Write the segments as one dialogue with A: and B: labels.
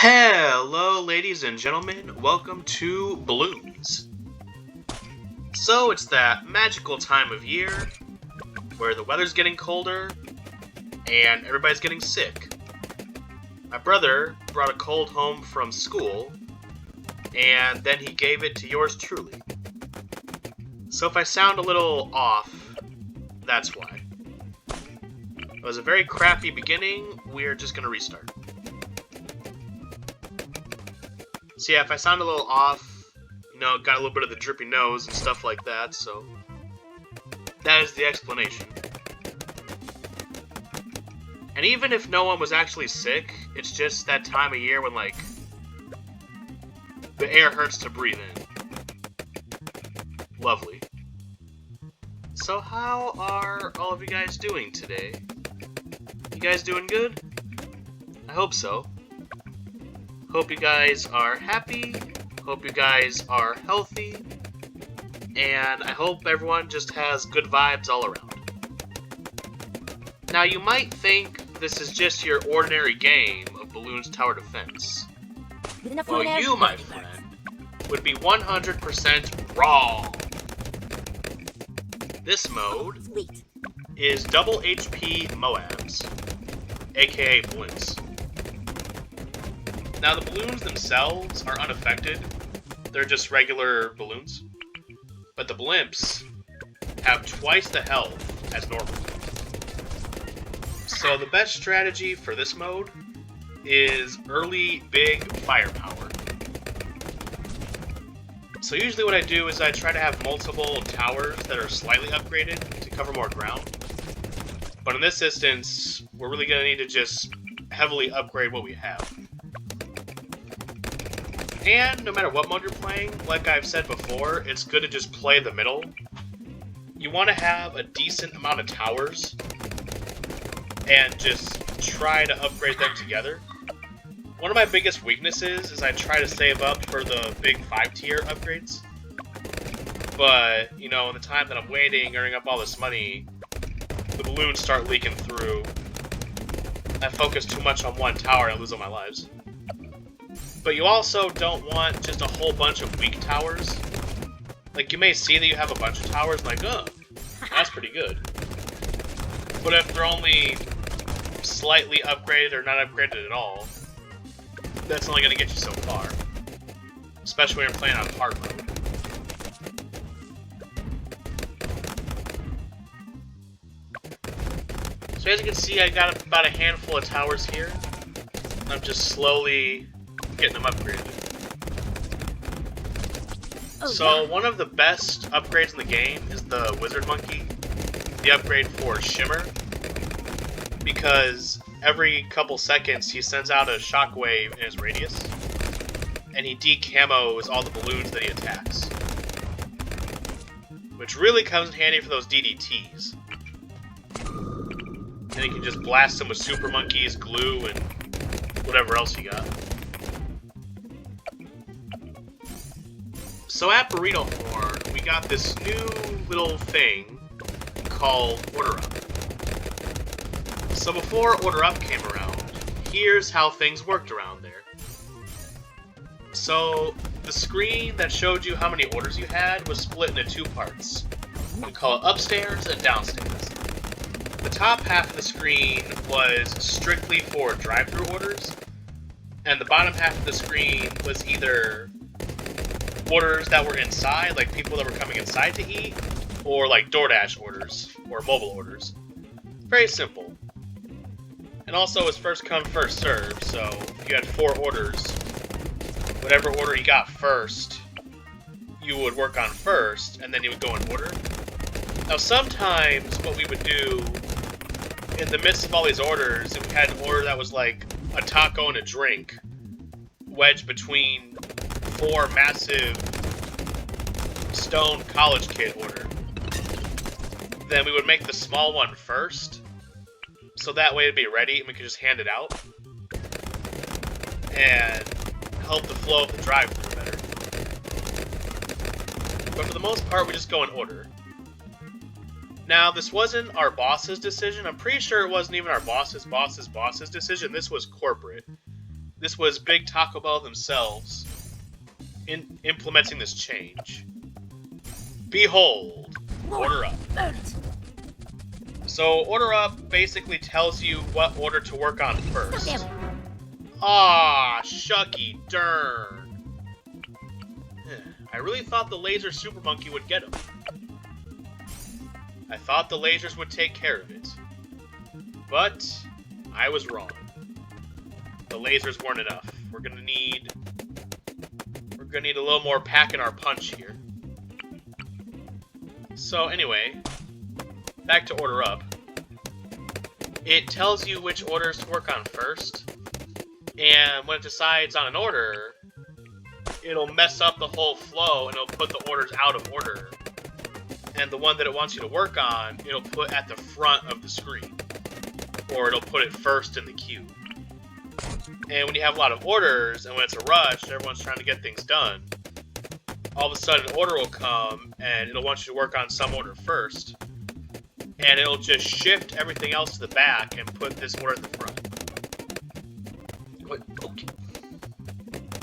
A: Hello, ladies and gentlemen. Welcome to Balloons. So, it's that magical time of year where the weather's getting colder and everybody's getting sick. My brother brought a cold home from school, and then he gave it to yours truly. So if I sound a little off, that's why. It was a very crappy beginning. We're just gonna restart. So yeah, if I sound a little off, got a little bit of the drippy nose and stuff like that, so that is the explanation. And even if no one was actually sick, it's just that time of year when, the air hurts to breathe in. Lovely. So how are all of you guys doing today? You guys doing good? I hope so. Hope you guys are happy, hope you guys are healthy, and I hope everyone just has good vibes all around. Now you might think this is just your ordinary game of Balloons Tower Defense. Well, you, my friend, would be 100% wrong. This mode is double HP moabs, aka blimps. Now, the balloons themselves are unaffected. They're just regular balloons. But the blimps have twice the health as normal. So the best strategy for this mode is early big firepower. So usually what I do is I try to have multiple towers that are slightly upgraded to cover more ground. But in this instance, we're really going to need to just heavily upgrade what we have. And no matter what mode you're playing, like I've said before, it's good to just play the middle. You want to have a decent amount of towers, and just try to upgrade them together. One of my biggest weaknesses is I try to save up for the big 5-tier upgrades. But, in the time that I'm waiting, earning up all this money, the balloons start leaking through. I focus too much on one tower and I lose all my lives. But you also don't want just a whole bunch of weak towers. Like, you may see that you have a bunch of towers, oh, that's pretty good. But if they're only slightly upgraded or not upgraded at all, that's only going to get you so far. Especially when you're playing on hard mode. So as you can see, I got about a handful of towers here. I'm just slowly getting them upgraded. So one of the best upgrades in the game is the Wizard Monkey, the upgrade for Shimmer, because every couple seconds he sends out a shockwave in his radius, and he decamos all the balloons that he attacks, which really comes in handy for those DDTs. And you can just blast them with Super Monkeys, glue, and whatever else you got. So at Burrito Horn, we got this new little thing called Order Up. So before Order Up came around, here's how things worked around there. So the screen that showed you how many orders you had was split into two parts. We call it upstairs and downstairs. The top half of the screen was strictly for drive-thru orders, and the bottom half of the screen was either orders that were inside, like people that were coming inside to eat, or like DoorDash orders, or mobile orders. Very simple. And also it was first come, first served, so if you had 4 orders, whatever order you got first, you would work on first, and then you would go in order. Now sometimes what we would do, in the midst of all these orders, if we had an order that was like a taco and a drink, wedged between 4 massive stone college kid order, then we would make the small one first, so that way it'd be ready and we could just hand it out and help the flow of the drive-thru better. But for the most part, we just go in order. Now, this wasn't our boss's decision. I'm pretty sure it wasn't even our boss's decision. This was corporate. this was Big Taco Bell themselves implementing this change. Behold, order up. So order up basically tells you what order to work on first. Ah, shucky darn. I really thought the laser super monkey would get him. I thought the lasers would take care of it. But I was wrong. The lasers weren't enough. We're gonna need a little more pack in our punch here. So anyway, back to order up. It tells you which orders to work on first, and when it decides on an order, it'll mess up the whole flow and it'll put the orders out of order. And the one that it wants you to work on, it'll put at the front of the screen. Or it'll put it first in the queue. And when you have a lot of orders, and when it's a rush, everyone's trying to get things done, all of a sudden an order will come, and it'll want you to work on some order first. And it'll just shift everything else to the back and put this order at the front. What? Okay.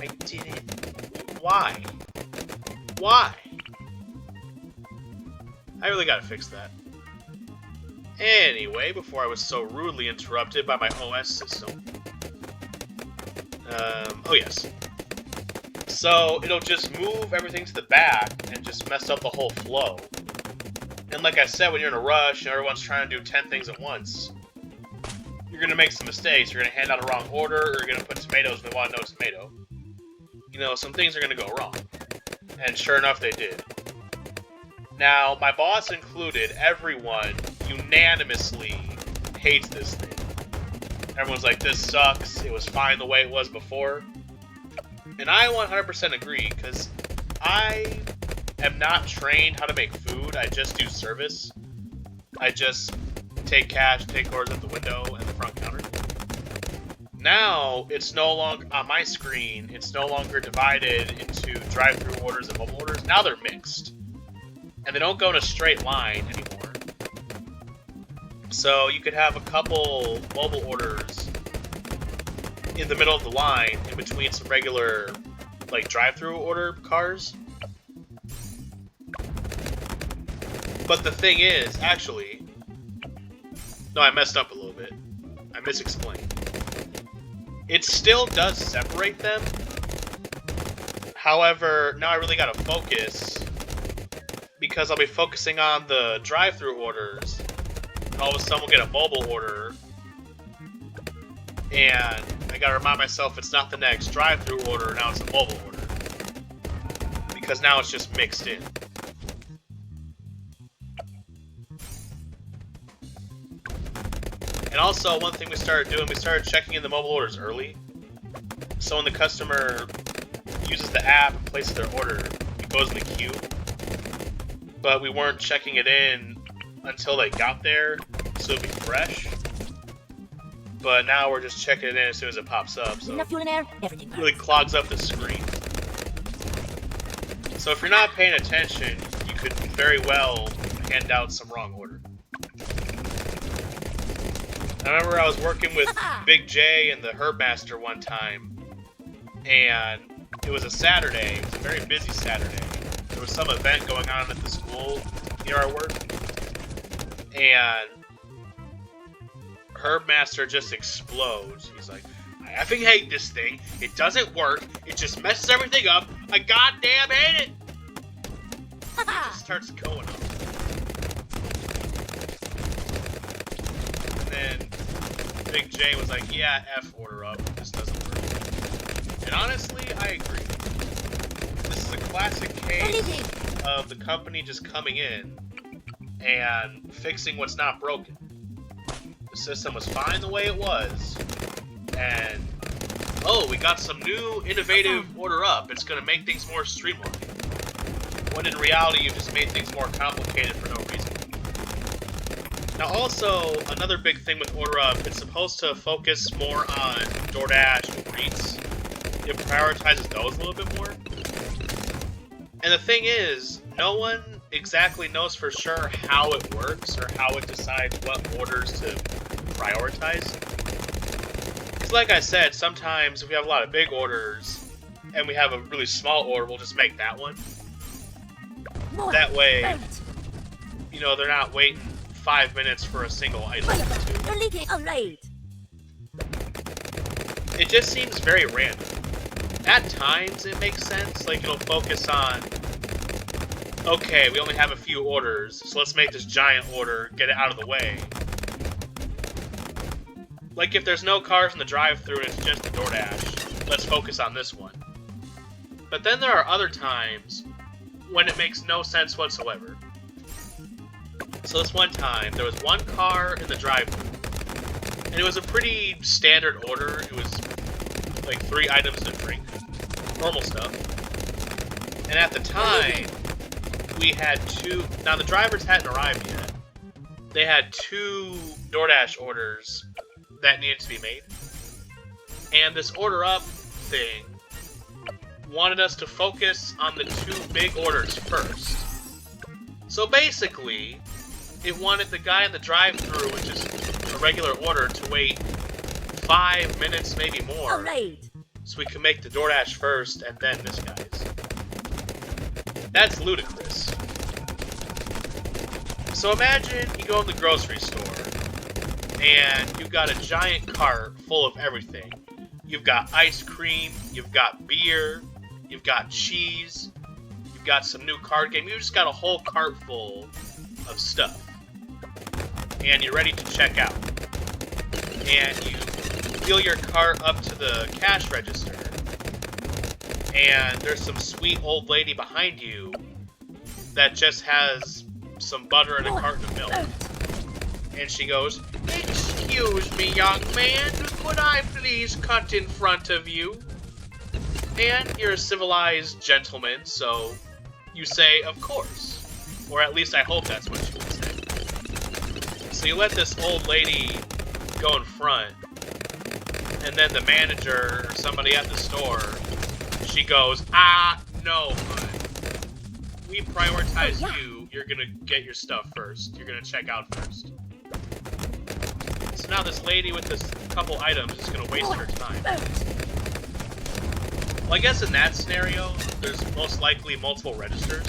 A: I did it. Why? Why? I really gotta fix that. Anyway, before I was so rudely interrupted by my OS system. Oh yes. So, it'll just move everything to the back and just mess up the whole flow. And like I said, when you're in a rush and everyone's trying to do 10 things at once, you're gonna make some mistakes. You're gonna hand out a wrong order, or you're gonna put tomatoes when they want no tomato. You know, some things are gonna go wrong. And sure enough, they did. Now, my boss included, everyone unanimously hates this thing. Everyone's like, this sucks, it was fine the way it was before. And I 100% agree, because I am not trained how to make food, I just do service. I just take cash, take orders at the window and the front counter. Now, it's no longer, on my screen, it's no longer divided into drive-thru orders and mobile orders. Now they're mixed. And they don't go in a straight line anymore. So you could have a couple mobile orders in the middle of the line, in between some regular, like, drive-thru order cars. But the thing is, actually... No, I messed up a little bit. I misexplained. It still does separate them. However, now I really gotta focus, because I'll be focusing on the drive-thru orders, and all of a sudden we'll get a mobile order, and I gotta remind myself it's not the next drive-thru order, now it's a mobile order. Because now it's just mixed in. And also, one thing we started doing, we started checking in the mobile orders early. So when the customer uses the app and places their order, it goes in the queue. But we weren't checking it in until they got there, so it'd be fresh. But now we're just checking it in as soon as it pops up, so it really clogs up the screen. So if you're not paying attention, you could very well hand out some wrong order. I remember I was working with Big J and the Herbmaster one time, and it was a Saturday. It was a very busy Saturday. There was some event going on at the school near our work, and Herbmaster just explodes. He's like, I effing hate this thing. It doesn't work. It just messes everything up. I goddamn hate it! It just starts going on. And then Big J was like, yeah, F order up. This doesn't work. And honestly, I agree. This is a classic case of the company just coming in and fixing what's not broken. The system was fine the way it was, and oh, we got some new innovative order up. It's going to make things more streamlined. When in reality, you've just made things more complicated for no reason. Now also, another big thing with order up, it's supposed to focus more on DoorDash and Uber Eats. It prioritizes those a little bit more. And the thing is, no one exactly knows for sure how it works or how it decides what orders to prioritize. Because Because like I said, sometimes if we have a lot of big orders, and we have a really small order, we'll just make that one. That way, you know, they're not waiting 5 minutes for a single item.
B: You're leaking. All right.
A: It just seems very random. At times, it makes sense. Like, it'll focus on, okay, we only have a few orders, so let's make this giant order, get it out of the way. Like, if there's no cars in the drive-thru and it's just the DoorDash, let's focus on this one. But then there are other times when it makes no sense whatsoever. So this one time, there was one car in the drive-thru, and it was a pretty standard order. It was like 3 items to drink, normal stuff. And at the time, we had 2. Now the drivers hadn't arrived yet. They had 2 DoorDash orders that needed to be made. And this order up thing wanted us to focus on the 2 big orders first. So basically, it wanted the guy in the drive-thru, which is a regular order, to wait 5 minutes, maybe more.
B: All right.
A: So we can make the DoorDash first, and then this guy's. That's ludicrous. So imagine you go in the grocery store, and you've got a giant cart full of everything. You've got ice cream, you've got beer, you've got cheese, you've got some new card game. You've just got a whole cart full of stuff. And you're ready to check out. And you wheel your cart up to the cash register. And there's some sweet old lady behind you that just has some butter and a carton of milk. And she goes, "Excuse me, young man, could I please cut in front of you?" And you're a civilized gentleman, so you say, "Of course." Or at least I hope that's what you would say. So you let this old lady go in front, and then the manager or somebody at the store, she goes, "No, hon. We prioritize you. You're gonna get your stuff first. You're gonna check out first." So now this lady with this couple items is gonna waste her time. Well, I guess in that scenario, there's most likely multiple registers.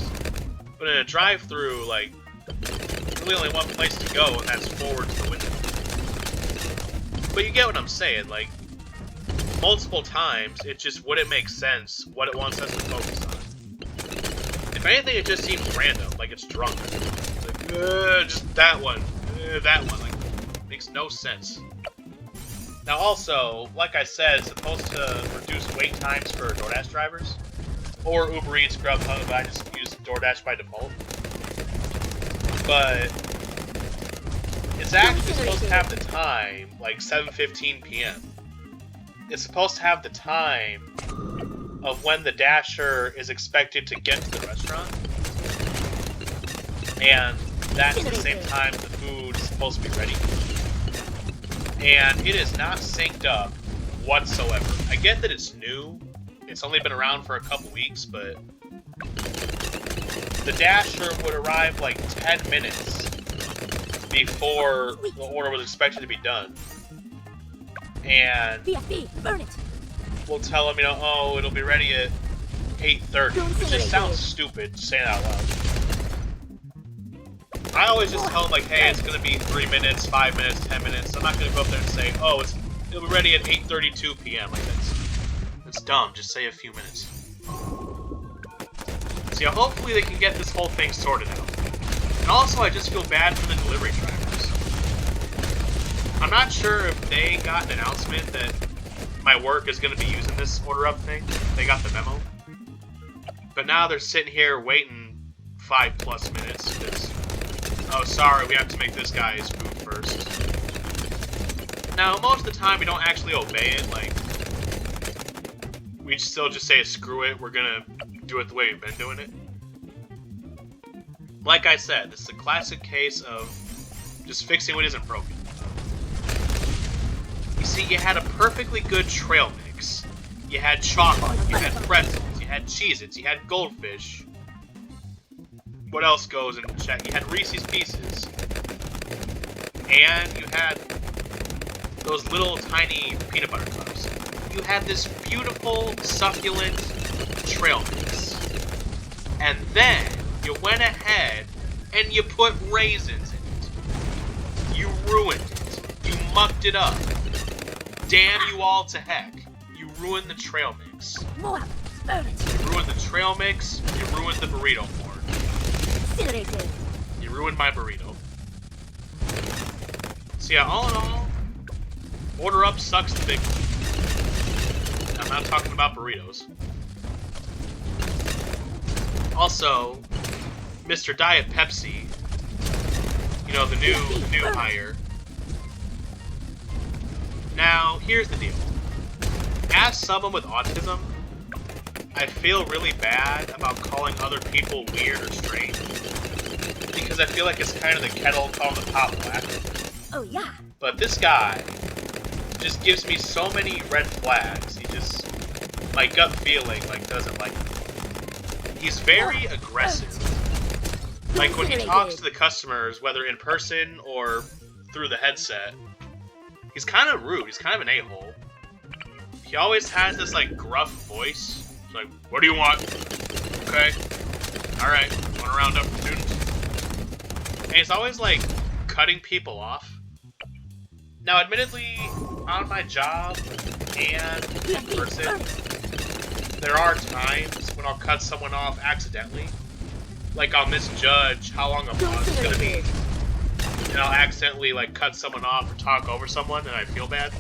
A: But in a drive-thru, like, there's really only one place to go, and that's forward to the window. But you get what I'm saying, like, multiple times, it just wouldn't make sense what it wants us to focus on. If anything, it just seems random, like it's drunk. It's like, just that one, like, makes no sense. Now also, like I said, it's supposed to reduce wait times for DoorDash drivers. Or Uber Eats, Grubhub, I just use DoorDash by default. But it's actually supposed to have the time, like 7:15 p.m. It's supposed to have the time of when the Dasher is expected to get to the restaurant. And that's the same time the food is supposed to be ready. And it is not synced up whatsoever. I get that it's new. It's only been around for a couple weeks, but the Dasher would arrive like 10 minutes before the order was expected to be done. And we'll tell them, you know, oh, it'll be ready at 8:30. It just sounds stupid to say it out loud. I always just tell them, like, hey, it's going to be 3 minutes, 5 minutes, 10 minutes. I'm not going to go up there and say, oh, it'll be ready at 8:32 p.m. Like, that's dumb. Just say a few minutes. So yeah, hopefully they can get this whole thing sorted out. And also, I just feel bad for the delivery drivers. I'm not sure if they got an announcement that my work is going to be using this order up thing. They got the memo. But now they're sitting here waiting 5+ minutes because, oh, sorry, we have to make this guy's food first. Now, most of the time we don't actually obey it. Like, we still just say, screw it, we're gonna do it the way we've been doing it. Like I said, this is a classic case of just fixing what isn't broken. You see, you had a perfectly good trail mix. You had chocolate, you had pretzels, you had Cheez-Its, you had goldfish. What else goes in check? You had Reese's Pieces. And you had those little tiny peanut butter cups, you had this beautiful, succulent trail mix. And then you went ahead and you put raisins in it. You ruined it. You mucked it up. Damn you all to heck. You ruined the trail mix.
B: moabs,
A: You ruined the trail mix. You ruined the burrito board.
B: incinerated.
A: You ruined my burrito. So yeah, all in all, Order Up sucks the big one. I'm not talking about burritos. Also, Mr. Diet Pepsi, you know, the new hire. Now, here's the deal. As someone with autism, I feel really bad about calling other people weird or strange, because I feel like it's kind of the kettle calling the pot black.
B: Oh yeah.
A: But this guy just gives me so many red flags. He just, my gut feeling, like, doesn't like him. He's very aggressive. Like, when he talks to the customers, whether in person or through the headset, he's kind of rude. He's kind of an a-hole. He always has this, like, gruff voice. It's like, what do you want? Okay. Alright. Want to round up the students? And he's always, like, cutting people off. Now, admittedly, on my job and in person, there are times when I'll cut someone off accidentally. Like, I'll misjudge how long a pause is going to be. And I'll accidentally, like, cut someone off or talk over someone, and I feel bad.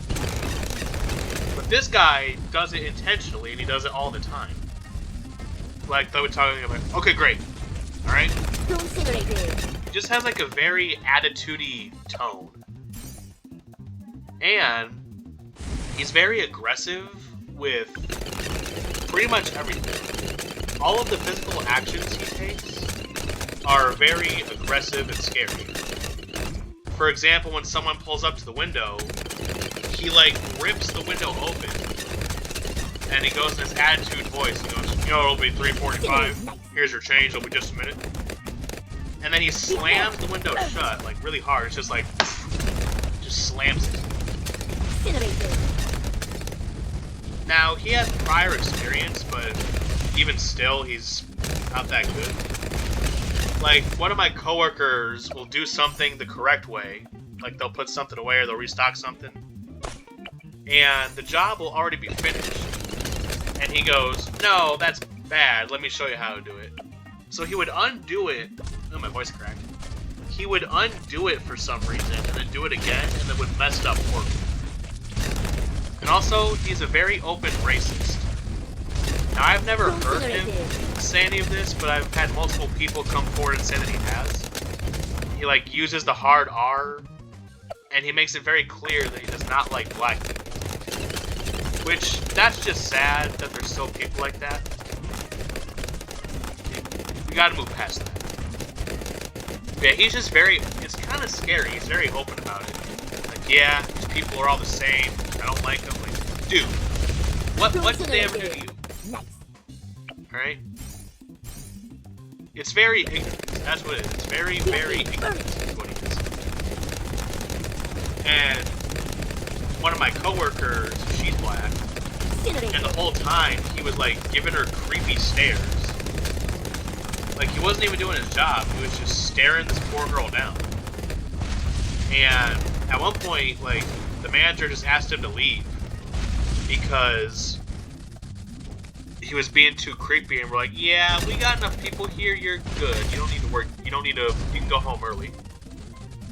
A: But this guy does it intentionally, and he does it all the time. Like, they would talk about, okay, great. Alright? He just has, like, a very attitude-y tone. And he's very aggressive with pretty much everything. All of the physical actions he takes are very aggressive and scary. For example, when someone pulls up to the window, he, like, rips the window open. And he goes in his attitude voice. He goes, you know, it'll be $3.45. Here's your change. It'll be just a minute. And then he slams the window shut, like, really hard. It's just like, just slams it. Now, he has prior experience, but even still, he's not that good. Like, one of my coworkers will do something the correct way. Like, they'll put something away or they'll restock something. And the job will already be finished. And he goes, no, that's bad. Let me show you how to do it. So he would undo it. Oh, my voice cracked. He would undo it for some reason, and then do it again, and then would mess it up horribly. And also, he's a very open racist. Now, I've never heard him say any of this, but I've had multiple people come forward and say that he has. He, like, uses the hard R, and he makes it very clear that he does not like black people. Which, that's just sad that there's still people like that. We gotta move past that. Yeah, he's just very, it's kind of scary. He's very open about it. Like, yeah, these people are all the same. I don't like them. Like, dude, what did they ever do to you? Alright? It's very ignorant. That's what it is. It's very, very ignorant is what he is. And one of my coworkers, she's black, and the whole time he was, like, giving her creepy stares. Like, he wasn't even doing his job. He was just staring this poor girl down. And at one point, like, the manager just asked him to leave because he was being too creepy, and we're like, yeah, we got enough people here, you're good. You don't need to work, you can go home early.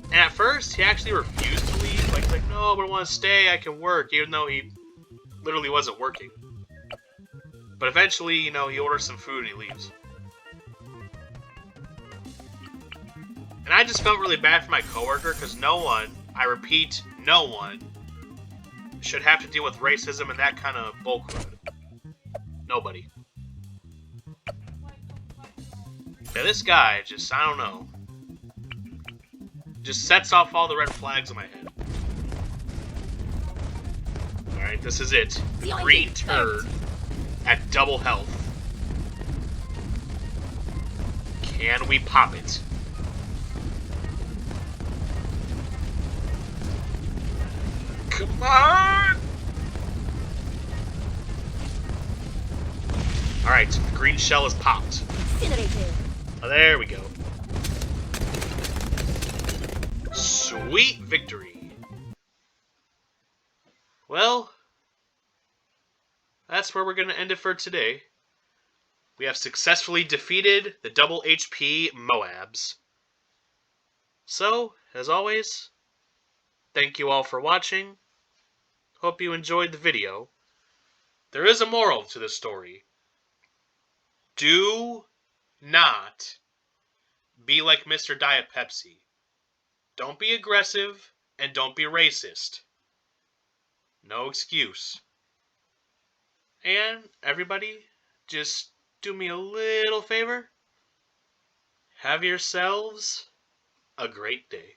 A: And at first, he actually refused to leave. Like, he's like, no, but I want to stay, I can work, even though he literally wasn't working. But eventually, you know, he orders some food and he leaves. And I just felt really bad for my coworker, because no one, I repeat, no one, should have to deal with racism and that kind of bullcrud. Nobody. Yeah, this guy just, I don't know, just sets off all the red flags in my head. Alright, this is it. The green turd at double health. Can we pop it? Come on! Alright, the green shell is popped.
B: Incinerated.
A: Oh, there we go. Sweet victory. Well, that's where we're going to end it for today. We have successfully defeated the double HP Moabs. So, as always, thank you all for watching. Hope you enjoyed the video. There is a moral to this story. Do not be like Mr. Diet Pepsi. Don't be aggressive and don't be racist. No excuse. And everybody, just do me a little favor. Have yourselves a great day.